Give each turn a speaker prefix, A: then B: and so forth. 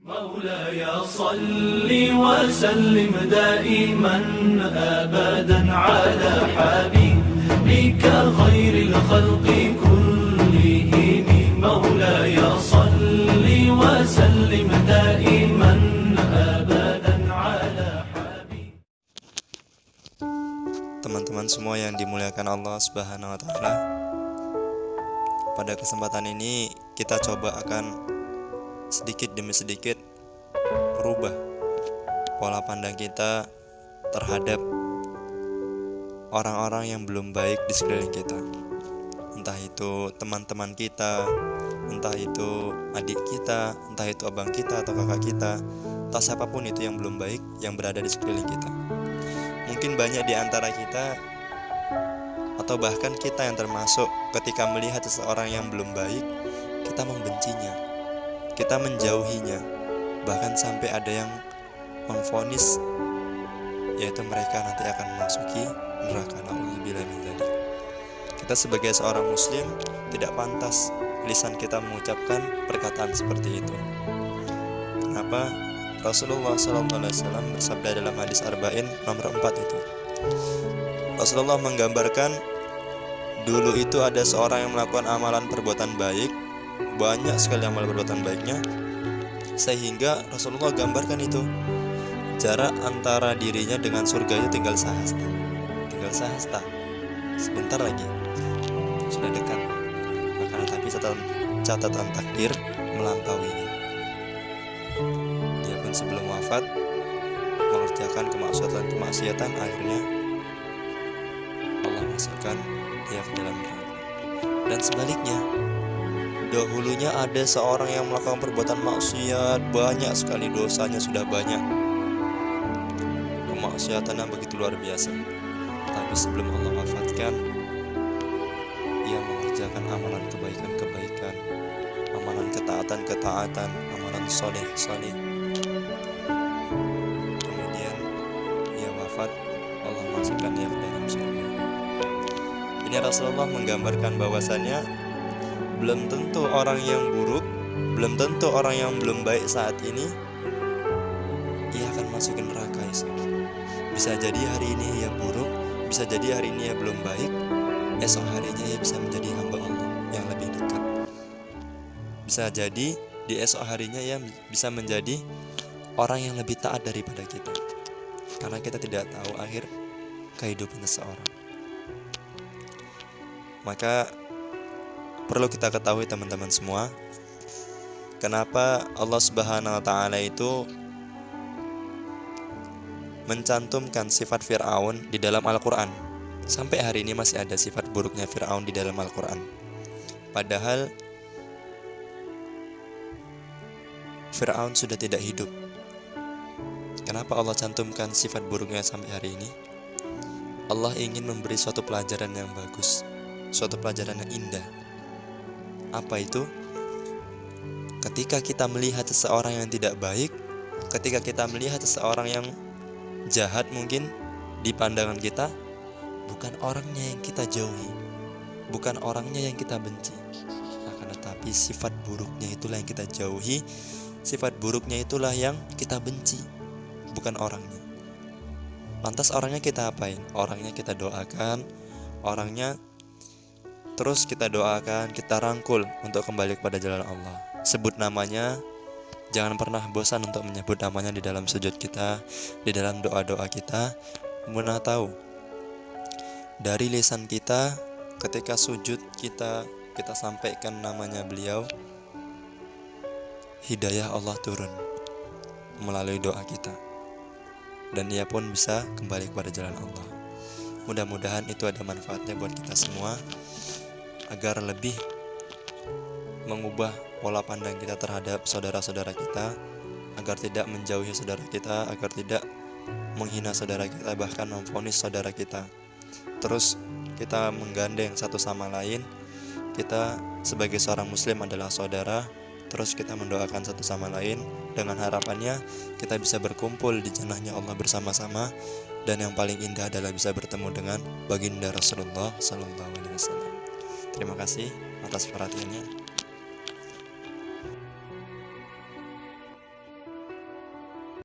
A: مولاي صل وسلم دائما أبدا على حبيبك خير الخلق كلهم مولاي صل وسلم دائما أبدا على حبيبك.
B: Teman-teman semua yang dimuliakan Allah Subhanahu wa taala, pada kesempatan ini kita coba akan sedikit demi sedikit merubah pola pandang kita terhadap orang-orang yang belum baik di sekeliling kita. Entah itu teman-teman kita, entah itu adik kita, entah itu abang kita atau kakak kita, atau siapapun itu yang belum baik yang berada di sekeliling kita. Mungkin banyak di antara kita atau bahkan kita yang termasuk ketika melihat seseorang yang belum baik, kita membencinya, kita menjauhinya, bahkan sampai ada yang memvonis yaitu mereka nanti akan memasuki neraka. Na'udzubillah min dzalik. Kita sebagai seorang muslim tidak pantas lisan kita mengucapkan perkataan seperti itu. Kenapa? Rasulullah SAW bersabda dalam hadis Arba'in nomor 4 itu. Rasulullah menggambarkan dulu itu ada seorang yang melakukan amalan perbuatan baik, banyak sekali amalan perbuatan baiknya, sehingga Rasulullah gambarkan itu jarak antara dirinya dengan surga itu tinggal sehasta, sebentar lagi sudah dekat. Maka tapi catatan takdir melampauinya. Dia pun sebelum wafat mengerjakan kemaksiatan, akhirnya Allah masukkan dia ke dalam neraka. Dan sebaliknya, dahulunya ada seorang yang melakukan perbuatan maksiat, banyak sekali dosanya, sudah banyak, kemaksiatan yang begitu luar biasa. Tapi sebelum Allah wafatkan, ia mengerjakan amalan kebaikan, amalan ketaatan, amalan soleh. Kemudian ia wafat, Allah masukkan dia ke dalam surga. Ini Rasulullah menggambarkan bahwasannya belum tentu orang yang buruk, belum tentu orang yang belum baik saat ini ia akan masuk ke neraka esok. Bisa jadi hari ini ia buruk, bisa jadi hari ini ia belum baik, esok harinya ia bisa menjadi hamba Allah yang lebih dekat. Bisa jadi di esok harinya ia bisa menjadi orang yang lebih taat daripada kita, karena kita tidak tahu akhir kehidupan seseorang. Maka perlu kita ketahui teman-teman semua, kenapa Allah Subhanahu wa taala itu mencantumkan sifat Fir'aun di dalam Al-Qur'an. Sampai hari ini masih ada sifat buruknya Fir'aun di dalam Al-Qur'an. Padahal Fir'aun sudah tidak hidup. Kenapa Allah cantumkan sifat buruknya sampai hari ini? Allah ingin memberi suatu pelajaran yang bagus, suatu pelajaran yang indah. Apa itu? Ketika kita melihat seseorang yang tidak baik, ketika kita melihat seseorang yang jahat mungkin di pandangan kita, bukan orangnya yang kita jauhi, bukan orangnya yang kita benci, akan tetapi sifat buruknya itulah yang kita jauhi, sifat buruknya itulah yang kita benci, bukan orangnya. Lantas orangnya kita apain? Orangnya kita doakan, orangnya terus kita doakan, kita rangkul untuk kembali kepada jalan Allah. Sebut namanya, jangan pernah bosan untuk menyebut namanya di dalam sujud kita, di dalam doa-doa kita. Mana tahu dari lisan kita ketika sujud kita sampaikan namanya beliau, hidayah Allah turun melalui doa kita, dan ia pun bisa kembali kepada jalan Allah. Mudah-mudahan itu ada manfaatnya buat kita semua, agar lebih mengubah pola pandang kita terhadap saudara-saudara kita, agar tidak menjauhi saudara kita, agar tidak menghina saudara kita, bahkan memvonis saudara kita. Terus kita menggandeng satu sama lain, kita sebagai seorang muslim adalah saudara. Terus kita mendoakan satu sama lain dengan harapannya kita bisa berkumpul di jannahnya Allah bersama-sama, dan yang paling indah adalah bisa bertemu dengan baginda Rasulullah SAW. Terima kasih atas perhatiannya.